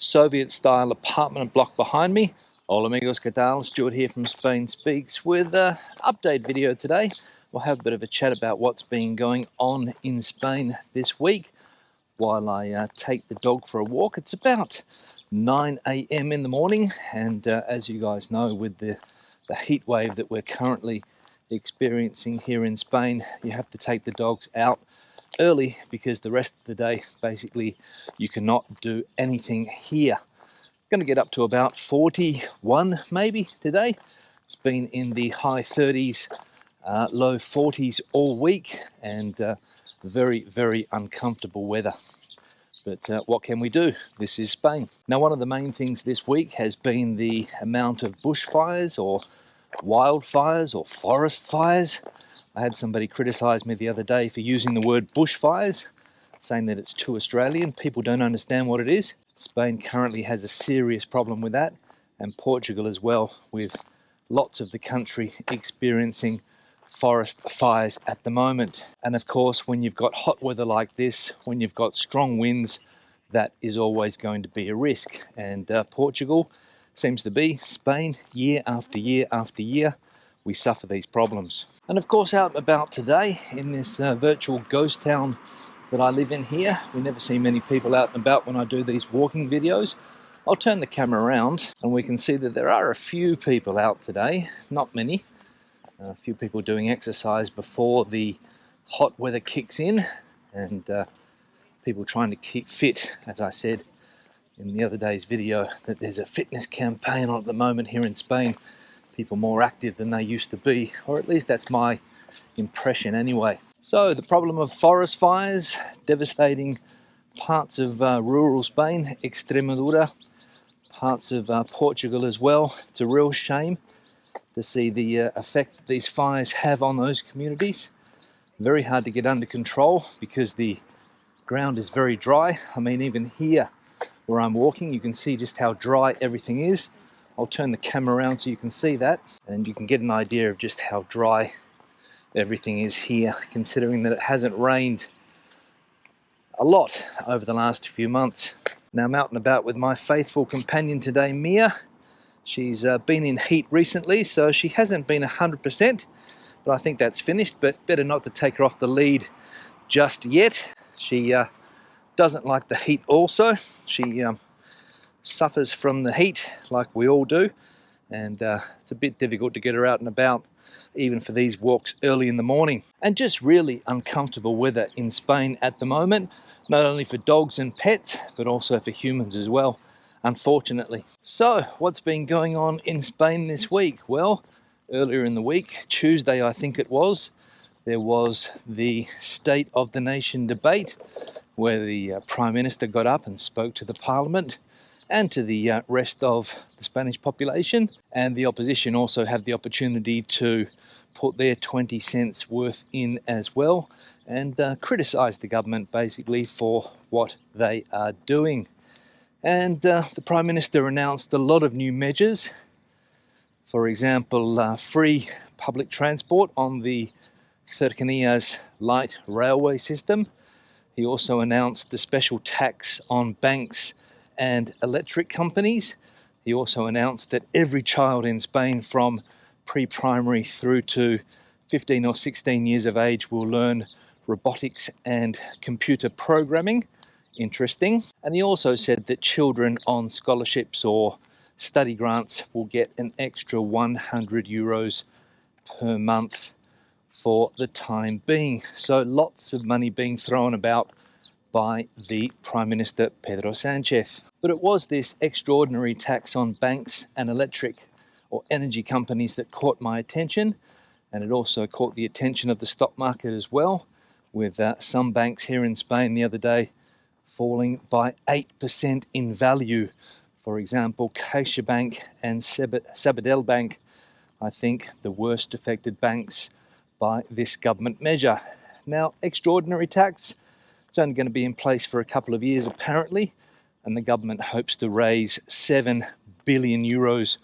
Soviet-style apartment block behind me. Hola amigos, ¿qué tal? Stuart here from Spain Speaks with an update video today. We'll have a bit of a chat about what's been going on in Spain this week while I take the dog for a walk. It's about 9 a.m. in the morning, and as you guys know, with the heat wave that we're currently experiencing here in Spain, you have to take the dogs out early because the rest of the day basically you cannot do anything here. Going to get up to about 41 maybe today. It's been in the high 30s, low 40s all week, and very uncomfortable weather. But what can we do? This is Spain. Now, one of the main things this week has been the amount of bushfires or wildfires or forest fires. I had somebody criticize me the other day for using the word bushfires, saying that it's too Australian. People don't understand what it is. Spain currently has a serious problem with that, and Portugal as well, with lots of the country experiencing forest fires at the moment. And of course, when you've got hot weather like this, when you've got strong winds, that is always going to be a risk. And Portugal seems to be Spain year after year after year. We suffer these problems. And of course, out and about today in this virtual ghost town that I live in here, we never see many people out and about when I do these walking videos. I'll turn the camera around and we can see that there are a few people out today, not many. A few people doing exercise before the hot weather kicks in, and people trying to keep fit. As I said in the other day's video, that there's a fitness campaign on at the moment here in Spain. People more active than they used to be, or at least that's my impression anyway. So the problem of forest fires devastating parts of rural Spain, Extremadura, parts of Portugal as well. It's a real shame to see the effect that these fires have on those communities. Very hard to get under control because the ground is very dry. I mean, even here where I'm walking, you can see just how dry everything is. I'll turn the camera around so you can see that, and you can get an idea of just how dry everything is here, considering that it hasn't rained a lot over the last few months. Now I'm out and about with my faithful companion today, Mia. She's been in heat recently, so she hasn't been 100%, but I think that's finished, but better not to take her off the lead just yet. She doesn't like the heat also. She suffers from the heat like we all do, and it's a bit difficult to get her out and about even for these walks early in the morning. And just really uncomfortable weather in Spain at the moment, not only for dogs and pets but also for humans as well, unfortunately. So what's been going on in Spain this week? Well, earlier in the week, Tuesday I think it was, there was the State of the Nation debate where the Prime Minister got up and spoke to the Parliament and to the rest of the Spanish population, and the opposition also had the opportunity to put their 20 cents worth in as well and criticise the government basically for what they are doing. And the Prime Minister announced a lot of new measures. For example, free public transport on the Cercanías light railway system. He also announced the special tax on banks and electric companies. He also announced that every child in Spain from pre-primary through to 15 or 16 years of age will learn robotics and computer programming. Interesting. And he also said that children on scholarships or study grants will get an extra 100 euros per month for the time being. So lots of money being thrown about by the Prime Minister Pedro Sánchez. But it was this extraordinary tax on banks and electric or energy companies that caught my attention, and it also caught the attention of the stock market as well, with some banks here in Spain the other day falling by 8% in value. For example, CaixaBank and Sabadell Bank, I think the worst affected banks by this government measure. Now, extraordinary tax, it's only going to be in place for a couple of years apparently, and the government hopes to raise 7 billion euros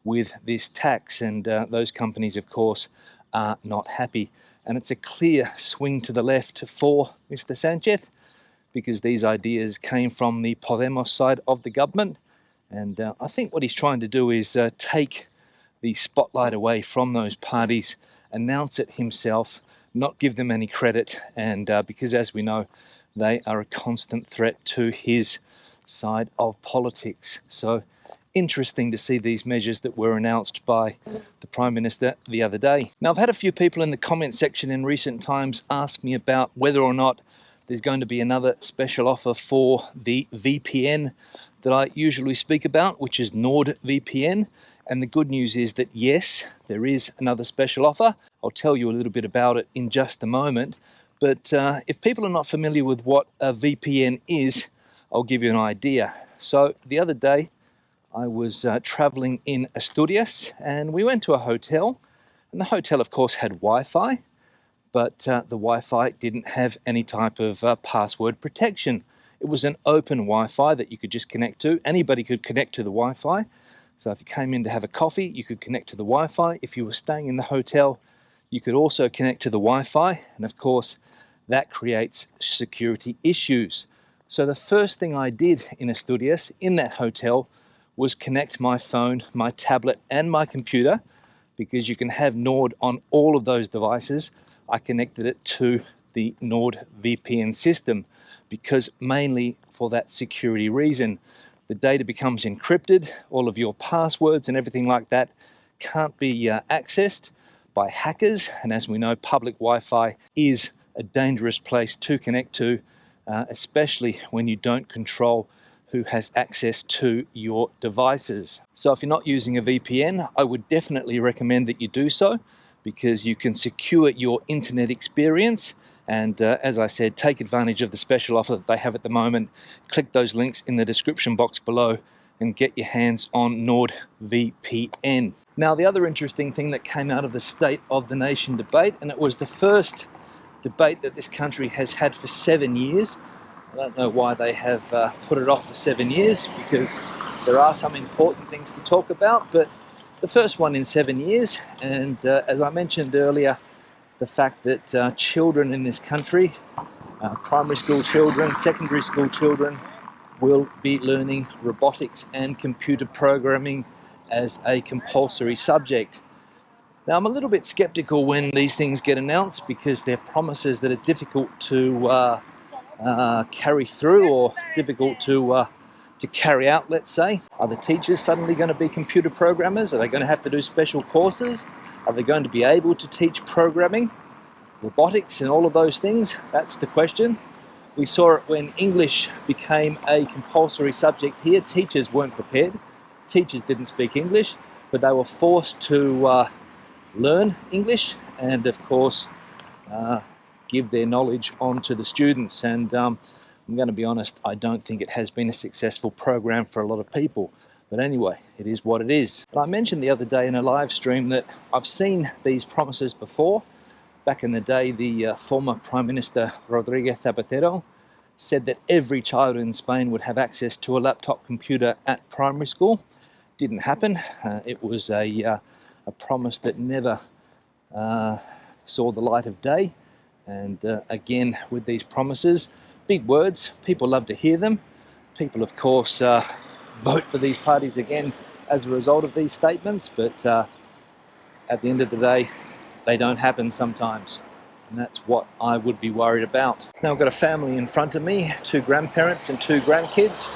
with this tax, and those companies of course are not happy. And it's a clear swing to the left for Mr. Sánchez, because these ideas came from the Podemos side of the government. And I think what he's trying to do is take the spotlight away from those parties, announce it himself, not give them any credit, and because as we know, they are a constant threat to his side of politics. So interesting to see these measures that were announced by the Prime Minister the other day. Now, I've had a few people in the comment section in recent times ask me about whether or not there's going to be another special offer for the VPN that I usually speak about, which is NordVPN. And the good news is that yes, there is another special offer. I'll tell you a little bit about it in just a moment. But if people are not familiar with what a VPN is, I'll give you an idea. So the other day, I was traveling in Asturias and we went to a hotel. And the hotel, of course, had Wi-Fi, but the Wi-Fi didn't have any type of password protection. It was an open Wi-Fi that you could just connect to. Anybody could connect to the Wi-Fi. So if you came in to have a coffee, you could connect to the Wi-Fi. If you were staying in the hotel, you could also connect to the Wi-Fi. And of course, that creates security issues. So the first thing I did in Asturias, in that hotel, was connect my phone, my tablet, and my computer, because you can have Nord on all of those devices. I connected it to the NordVPN system because mainly for that security reason. The data becomes encrypted, all of your passwords and everything like that can't be accessed by hackers, and as we know, public Wi-Fi is a dangerous place to connect to, especially when you don't control who has access to your devices. So if you're not using a VPN, I would definitely recommend that you do so, because you can secure your internet experience and as I said, take advantage of the special offer that they have at the moment. Click those links in the description box below and get your hands on NordVPN. Now, the other interesting thing that came out of the State of the Nation debate, and it was the first debate that this country has had for 7 years. I don't know why they have put it off for 7 years, because there are some important things to talk about, but the first one in 7 years, and as I mentioned earlier, the fact that children in this country, primary school children, secondary school children, will be learning robotics and computer programming as a compulsory subject. Now, I'm a little bit skeptical when these things get announced, because they're promises that are difficult to carry through, or difficult to carry out, let's say. Are the teachers suddenly going to be computer programmers? Are they going to have to do special courses? Are they going to be able to teach programming, robotics, and all of those things? That's the question. We saw it when English became a compulsory subject here. Teachers weren't prepared. Teachers didn't speak English, but they were forced to learn English and, of course, give their knowledge on to the students. And I'm going to be honest, I don't think it has been a successful program for a lot of people. But anyway, it is what it is. I mentioned the other day in a live stream that I've seen these promises before. Back in the day, the former Prime Minister Rodríguez Zapatero said that every child in Spain would have access to a laptop computer at primary school. Didn't happen. It was a promise that never saw the light of day. And again, with these promises, big words, people love to hear them. People, of course, vote for these parties again as a result of these statements, but at the end of the day, they don't happen sometimes. And that's what I would be worried about. Now, I've got a family in front of me, 2 grandparents and 2 grandkids,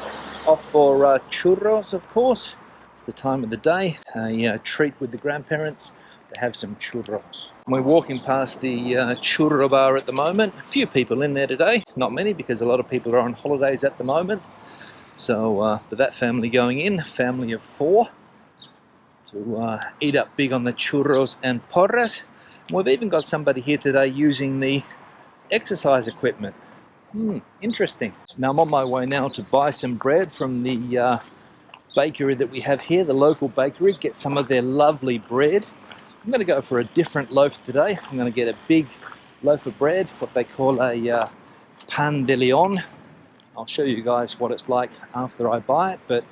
off for churros, of course. It's the time of the day, a treat with the grandparents to have some churros. We're walking past the churro bar at the moment. A few people in there today, not many, because a lot of people are on holidays at the moment. So with that family going in, a family of 4, to eat up big on the churros and porras. We've even got somebody here today using the exercise equipment. Interesting. Now I'm on my way now to buy some bread from the bakery that we have here, the local bakery, get some of their lovely bread. I'm going to go for a different loaf today. I'm going to get a big loaf of bread, what they call a pan de leon. I'll show you guys what it's like after I buy it, but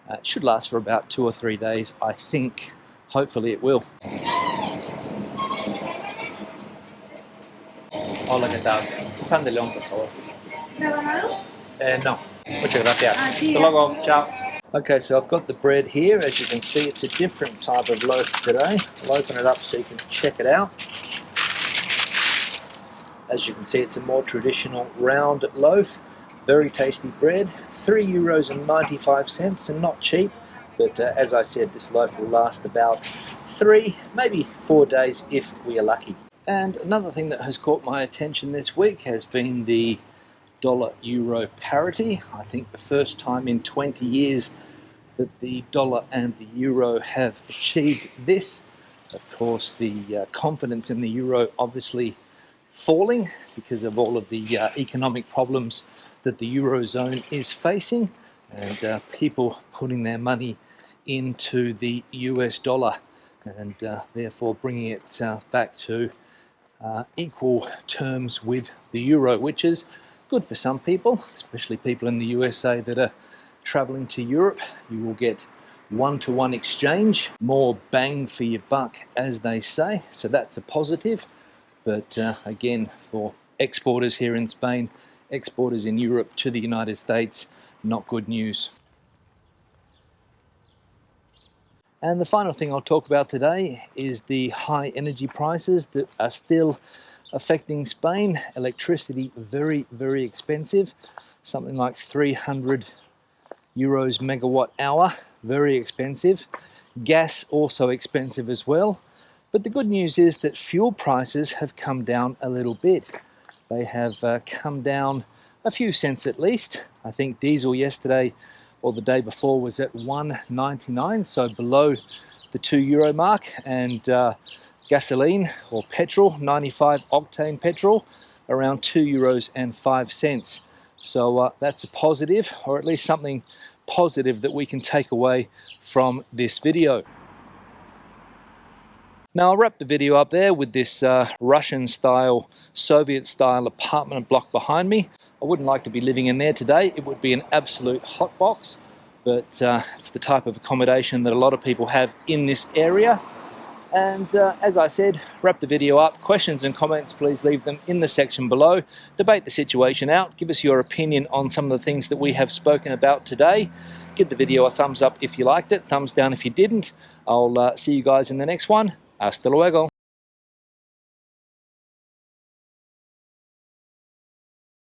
it should last for about 2 or 3 days, I think. Hopefully it will. Hola, ¿qué tal? Un pan de león, por favor. No, muchas gracias. Sí, Hasta luego, ciao. Okay, so I've got the bread here. As you can see, it's a different type of loaf today. I'll open it up so you can check it out. As you can see, it's a more traditional round loaf. Very tasty bread. €3.95, and not cheap. But as I said, this loaf will last about 3, maybe 4 days if we are lucky. And another thing that has caught my attention this week has been the dollar-euro parity. I think the first time in 20 years that the dollar and the euro have achieved this. Of course, the confidence in the euro obviously falling because of all of the economic problems that the eurozone is facing, and people putting their money into the US dollar, and therefore bringing it back to equal terms with the euro, which is good for some people, especially people in the USA that are traveling to Europe. You will get one-to-one exchange, more bang for your buck, as they say, so that's a positive. But again, for exporters here in Spain, exporters in Europe to the United States, not good news. And the final thing I'll talk about today is the high energy prices that are still affecting Spain. Electricity very, very expensive, something like 300 euros megawatt hour, very expensive. Gas also expensive as well. But the good news is that fuel prices have come down a little bit. They have come down a few cents at least. I think diesel yesterday or the day before was at 1.99, so below the €2 mark, and gasoline or petrol, 95 octane petrol, around €2.05. So that's a positive, or at least something positive that we can take away from this video. Now I'll wrap the video up there with this Russian style, Soviet style apartment block behind me. I wouldn't like to be living in there today. It would be an absolute hotbox, but it's the type of accommodation that a lot of people have in this area. And as I said, wrap the video up. Questions and comments, please leave them in the section below. Debate the situation out. Give us your opinion on some of the things that we have spoken about today. Give the video a thumbs up if you liked it, thumbs down if you didn't. I'll see you guys in the next one. Hasta luego.